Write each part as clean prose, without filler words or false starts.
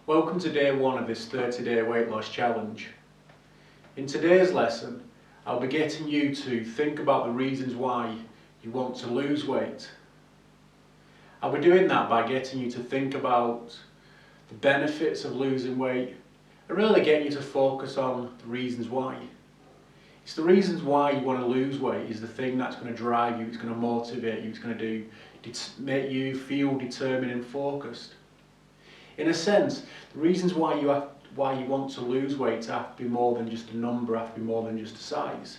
Welcome to day one of this 30-day weight loss challenge. In today's lesson, I'll be getting you to think about the reasons why you want to lose weight. I'll be doing that by getting you to think about the benefits of losing weight and really getting you to focus on the reasons why. It's the reasons why you want to lose weight is the thing that's going to drive you, it's going to motivate you, it's going to make you feel determined and focused. In a sense, the reasons why you want to lose weight have to be more than just a number, have to be more than just a size.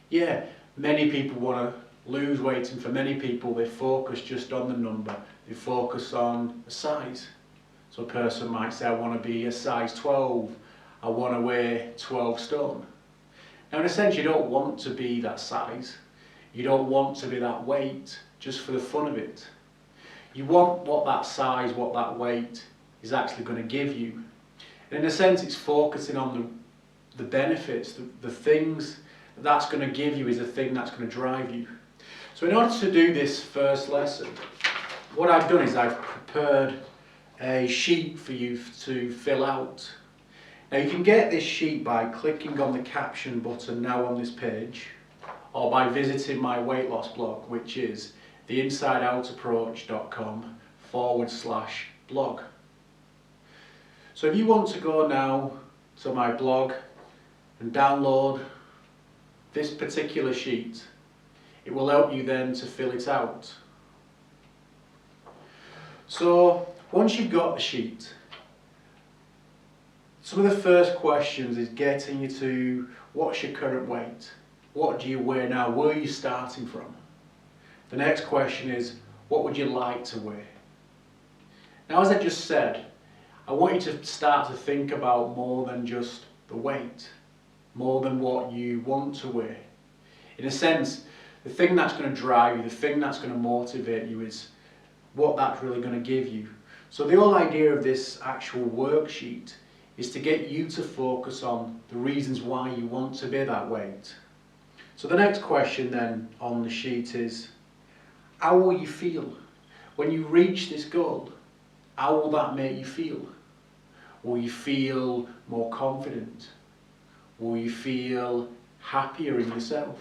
Yeah, many people want to lose weight, and for many people they focus just on the number, they focus on a size. So a person might say, I want to be a size 12, I want to weigh 12 stone. Now in a sense you don't want to be that size, you don't want to be that weight just for the fun of it. You want what that size, what that weight is actually going to give you. And in a sense it's focusing on the benefits, the things that's going to give you is the thing that's going to drive you. So in order to do this first lesson, what I've done is I've prepared a sheet for you to fill out. Now you can get this sheet by clicking on the caption button now on this page, or by visiting my weight loss blog, which is theinsideoutapproach.com/blog. So if you want to go now to my blog and download this particular sheet, it will help you then to fill it out. So once you've got the sheet, some of the first questions is getting you to what's your current weight? What do you weigh now? Where are you starting from? The next question is, what would you like to weigh? Now, as I just said, I want you to start to think about more than just the weight, more than what you want to weigh. In a sense, the thing that's going to drive you, the thing that's going to motivate you is what that's really going to give you. So the whole idea of this actual worksheet is to get you to focus on the reasons why you want to be that weight. So the next question then on the sheet is, how will you feel when you reach this goal? How will that make you feel? Will you feel more confident? Will you feel happier in yourself?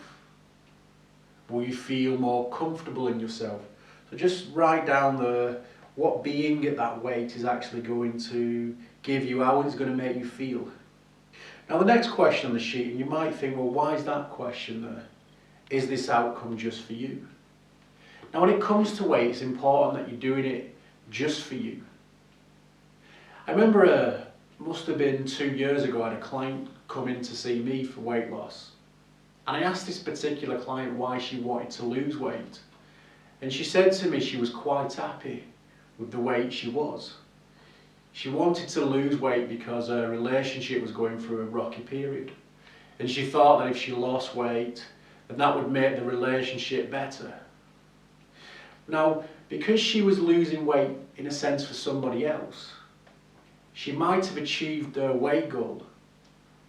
Will you feel more comfortable in yourself? So just write down what being at that weight is actually going to give you, how it's going to make you feel. Now the next question on the sheet, and you might think, well, why is that question there? Is this outcome just for you? Now when it comes to weight, it's important that you're doing it just for you. I remember must have been 2 years ago, I had a client come in to see me for weight loss. And I asked this particular client why she wanted to lose weight. And she said to me she was quite happy with the weight she was. She wanted to lose weight because her relationship was going through a rocky period. And she thought that if she lost weight, then that would make the relationship better. Now, because she was losing weight in a sense for somebody else, she might have achieved her weight goal,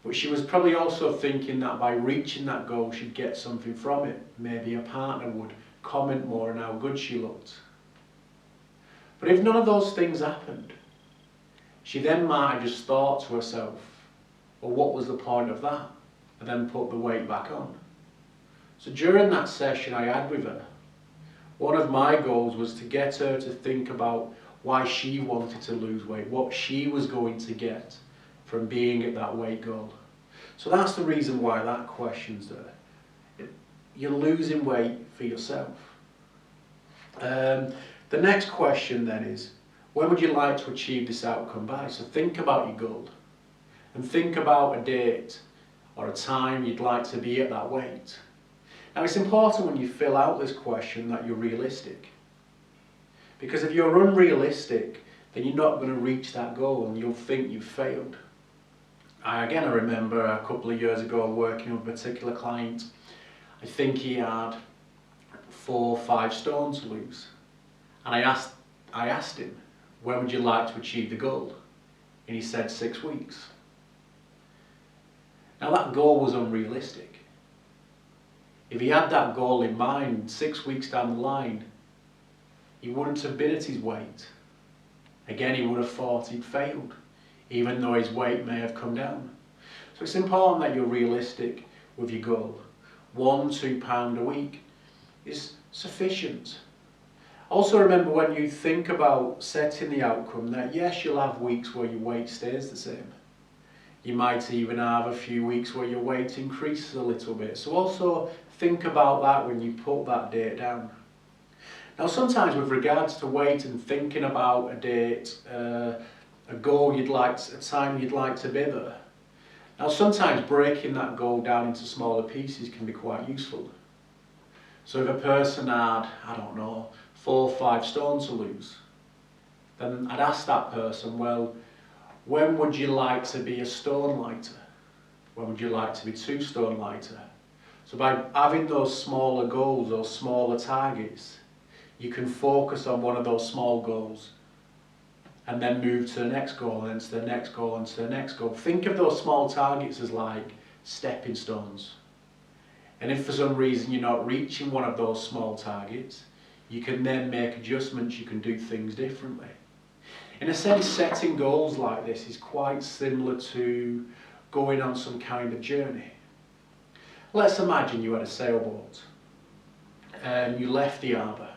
but she was probably also thinking that by reaching that goal she'd get something from it. Maybe a partner would comment more on how good she looked. But if none of those things happened, she then might have just thought to herself, well, what was the point of that? And then put the weight back on. So during that session I had with her, one of my goals was to get her to think about why she wanted to lose weight, what she was going to get from being at that weight goal. So that's the reason why that question's there. You're losing weight for yourself. The next question then is, when would you like to achieve this outcome by? So think about your goal and think about a date or a time you'd like to be at that weight. Now it's important when you fill out this question that you're realistic. Because if you're unrealistic, then you're not going to reach that goal and you'll think you've failed. I remember a couple of years ago working with a particular client. I think he had 4 or 5 stone to lose. And I asked him, when would you like to achieve the goal? And he said 6 weeks. Now that goal was unrealistic. If he had that goal in mind 6 weeks down the line, he wouldn't have been at his weight. again he would have thought he'd failed, even though his weight may have come down. So it's important that you're realistic with your goal. 1-2 pound a week is sufficient. Also remember, when you think about setting the outcome, that yes, you'll have weeks where your weight stays the same. You might even have a few weeks where your weight increases a little bit. So also think about that when you put that date down. Now sometimes with regards to weight and thinking about a date, a goal you'd like, a time you'd like to be there. Now sometimes breaking that goal down into smaller pieces can be quite useful. So if a person had, I don't know, 4 or 5 stone to lose, then I'd ask that person, well, when would you like to be a stone lighter? When would you like to be 2 stone lighter? So by having those smaller goals, those smaller targets, you can focus on one of those small goals and then move to the next goal, and to the next goal, and to the next goal. Think of those small targets as like stepping stones. And if for some reason you're not reaching one of those small targets, you can then make adjustments, you can do things differently. In a sense, setting goals like this is quite similar to going on some kind of journey. Let's imagine you had a sailboat and you left the harbour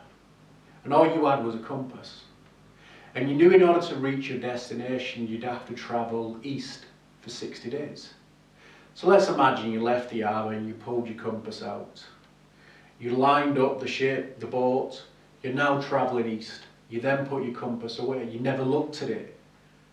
and all you had was a compass. And you knew in order to reach your destination you'd have to travel east for 60 days. So let's imagine you left the harbour and you pulled your compass out. You lined up the ship, the boat, you're now travelling east. You then put your compass away. You never looked at it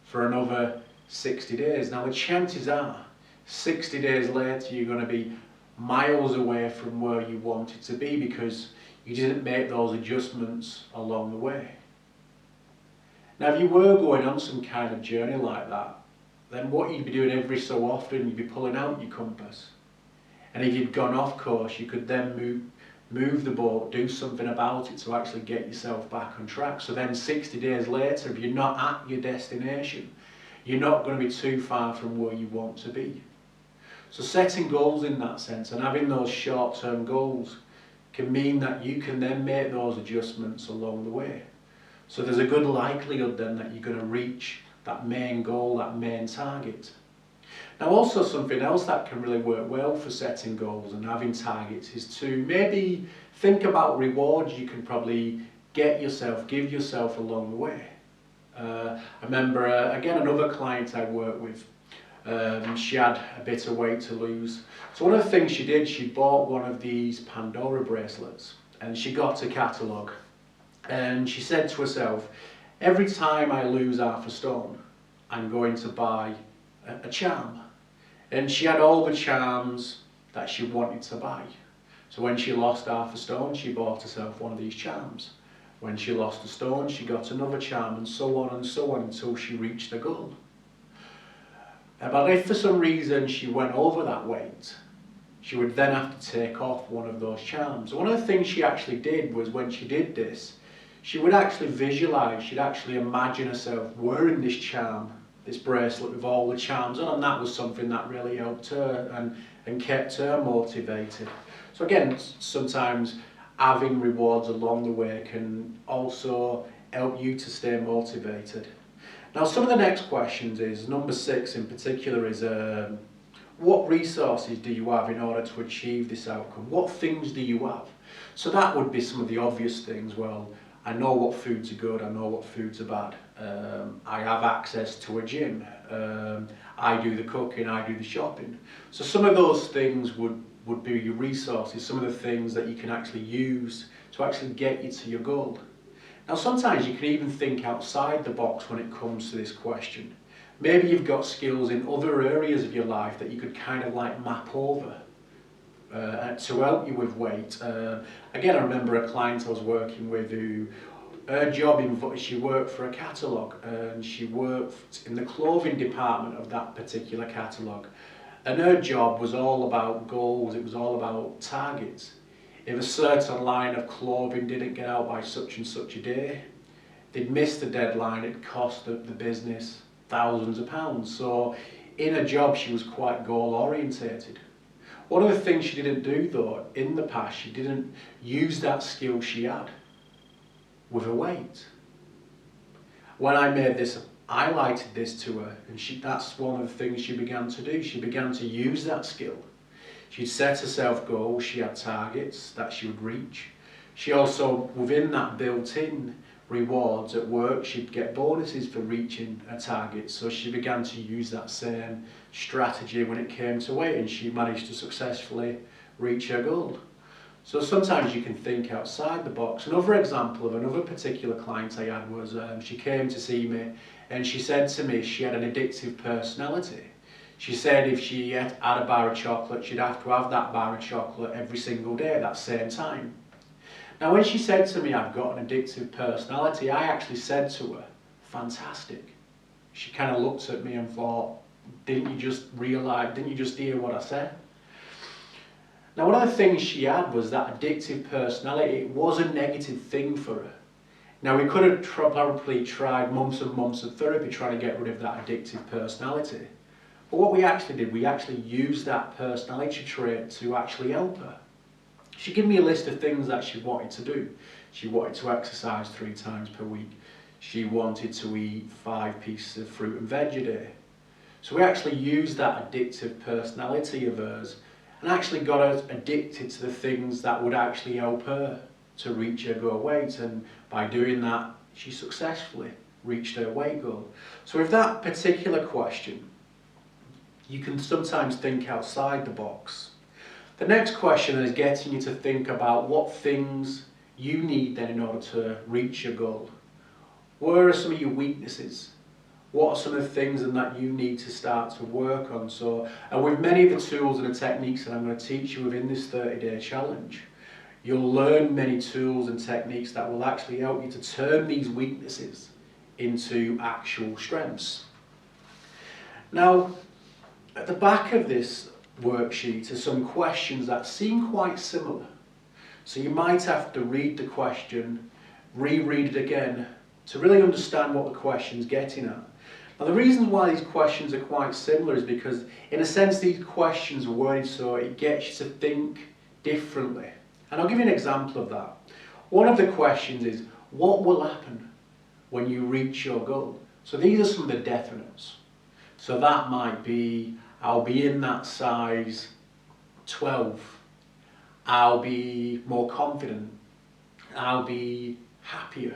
for another 60 days. Now the chances are 60 days later you're going to be miles away from where you wanted to be because you didn't make those adjustments along the way. Now if you were going on some kind of journey like that, then what you'd be doing every so often, you'd be pulling out your compass. And if you'd gone off course, you could then move the boat, do something about it to actually get yourself back on track. So then 60 days later, if you're not at your destination, you're not going to be too far from where you want to be. So setting goals in that sense and having those short-term goals can mean that you can then make those adjustments along the way. So there's a good likelihood then that you're going to reach that main goal, that main target. Now also something else that can really work well for setting goals and having targets is to maybe think about rewards you can probably give yourself along the way. I remember, again, another client I worked with, she had a bit of weight to lose. So one of the things she did, she bought one of these Pandora bracelets and she got a catalogue and she said to herself, every time I lose half a stone, I'm going to buy a charm. And she had all the charms that she wanted to buy. So when she lost half a stone, she bought herself one of these charms. When she lost a stone, she got another charm, and so on until she reached the goal. But if for some reason she went over that weight, she would then have to take off one of those charms. One of the things she actually did was, when she did this, she would actually visualise, she'd actually imagine herself wearing this charm, this bracelet with all the charms on, and that was something that really helped her and kept her motivated. So again, sometimes having rewards along the way can also help you to stay motivated. Now some of the next questions is, number 6 in particular, is what resources do you have in order to achieve this outcome? What things do you have? So that would be some of the obvious things. Well, I know what foods are good, I know what foods are bad. I have access to a gym. I do the cooking, I do the shopping. So some of those things would be your resources, some of the things that you can actually use to actually get you to your goal. Now sometimes you can even think outside the box when it comes to this question. Maybe you've got skills in other areas of your life that you could kind of like map over to help you with weight. Again, I remember a client I was working with who, her job she worked for a catalogue and she worked in the clothing department of that particular catalogue. And her job was all about goals, it was all about targets. If a certain line of clothing didn't get out by such and such a day, they'd missed the deadline, it cost the business thousands of pounds. So in her job she was quite goal orientated. One of the things she didn't do though, in the past, she didn't use that skill she had with her weight. When I made this, I highlighted this to her, and that's one of the things she began to do. She began to use that skill. She'd set herself goals, she had targets that she would reach. She also, within that built-in rewards at work, she'd get bonuses for reaching her targets. So she began to use that same strategy when it came to weight, and she managed to successfully reach her goal. So sometimes you can think outside the box. Another example of another particular client I had was she came to see me and she said to me she had an addictive personality. She said if she had a bar of chocolate, she'd have to have that bar of chocolate every single day at that same time. Now when she said to me I've got an addictive personality, I actually said to her, fantastic. She kind of looked at me and thought, didn't you just hear what I said? Now one of the things she had was that addictive personality. It was a negative thing for her. Now we could have probably tried months and months of therapy trying to get rid of that addictive personality. But what we actually did, we actually used that personality trait to actually help her. She gave me a list of things that she wanted to do. She wanted to exercise 3 times per week. She wanted to eat 5 pieces of fruit and veg a day. So we actually used that addictive personality of hers and actually got her addicted to the things that would actually help her to reach her goal weight, and by doing that she successfully reached her weight goal. So with that particular question, you can sometimes think outside the box. The next question is getting you to think about what things you need then in order to reach your goal. Where are some of your weaknesses? What are some of the things that you need to start to work on? So, and with many of the tools and the techniques that I'm going to teach you within this 30-day challenge, you'll learn many tools and techniques that will actually help you to turn these weaknesses into actual strengths. Now, at the back of this worksheet are some questions that seem quite similar. So you might have to read the question, reread it again, to really understand what the question's getting at. Now the reasons why these questions are quite similar is because, in a sense, these questions are worded so it gets you to think differently. And I'll give you an example of that. One of the questions is, what will happen when you reach your goal? So these are some of the definites. So that might be, I'll be in that size 12. I'll be more confident. I'll be happier.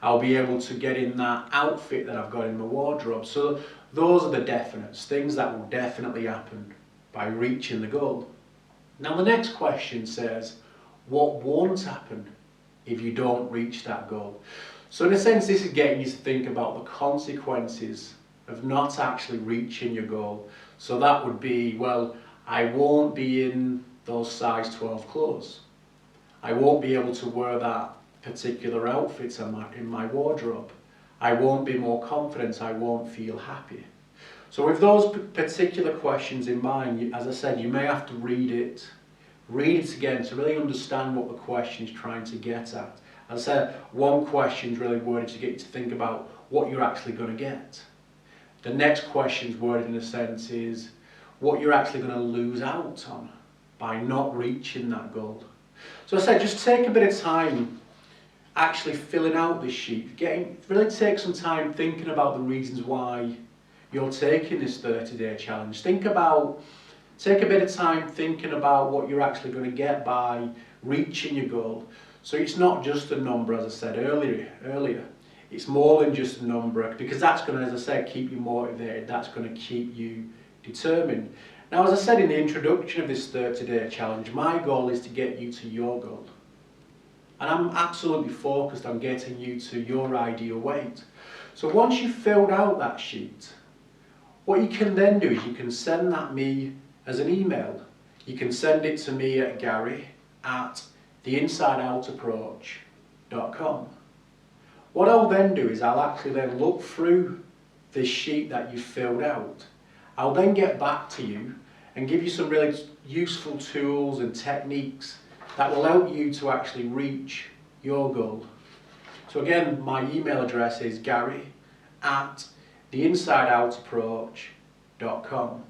I'll be able to get in that outfit that I've got in my wardrobe. So those are the definites, things that will definitely happen by reaching the goal. Now the next question says, what won't happen if you don't reach that goal? So in a sense, this is getting you to think about the consequences of not actually reaching your goal. So that would be, well, I won't be in those size 12 clothes. I won't be able to wear that particular outfit in my wardrobe. I won't be more confident. I won't feel happy. So with those particular questions in mind, as I said, you may have to read it again to really understand what the question is trying to get at. As I said, one question is really worded to get you to think about what you're actually going to get. The next question is worded in a sense is what you're actually going to lose out on by not reaching that goal. So I said, just take a bit of time actually filling out this sheet. Really take some time thinking about the reasons why you're taking this 30-day challenge. Take a bit of time thinking about what you're actually going to get by reaching your goal. So it's not just a number, as I said earlier. It's more than just a number, because that's going to, as I said, keep you motivated. That's going to keep you determined. Now, as I said in the introduction of this 30-day challenge, my goal is to get you to your goal. And I'm absolutely focused on getting you to your ideal weight. So once you've filled out that sheet, what you can then do is you can send that me as an email. You can send it to me at gary@theinsideoutapproach.com. What I'll then do is I'll actually then look through this sheet that you've filled out. I'll then get back to you and give you some really useful tools and techniques that will help you to actually reach your goal. So again, my email address is gary@theinsideoutapproach.com.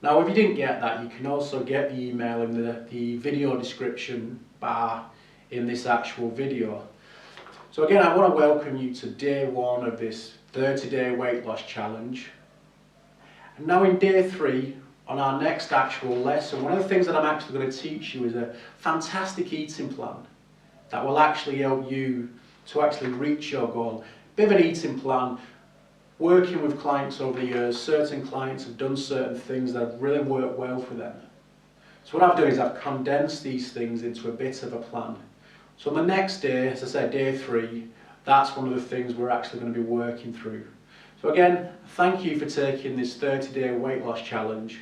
Now, if you didn't get that, you can also get the email in the video description bar in this actual video. So So again, I want to welcome you to day 1 of this 30-day weight loss challenge. And now in day 3, on our next actual lesson, one of the things that I'm actually going to teach you is a fantastic eating plan that will actually help you to actually reach your goal. Bit of an eating plan, working with clients over the years, certain clients have done certain things that have really worked well for them. So what I've done is I've condensed these things into a bit of a plan. So on the next day, as I said, day 3, that's one of the things we're actually going to be working through. So again, thank you for taking this 30-day weight loss challenge,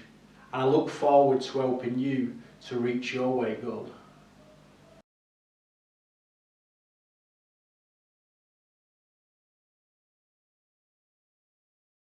and I look forward to helping you to reach your weight goal.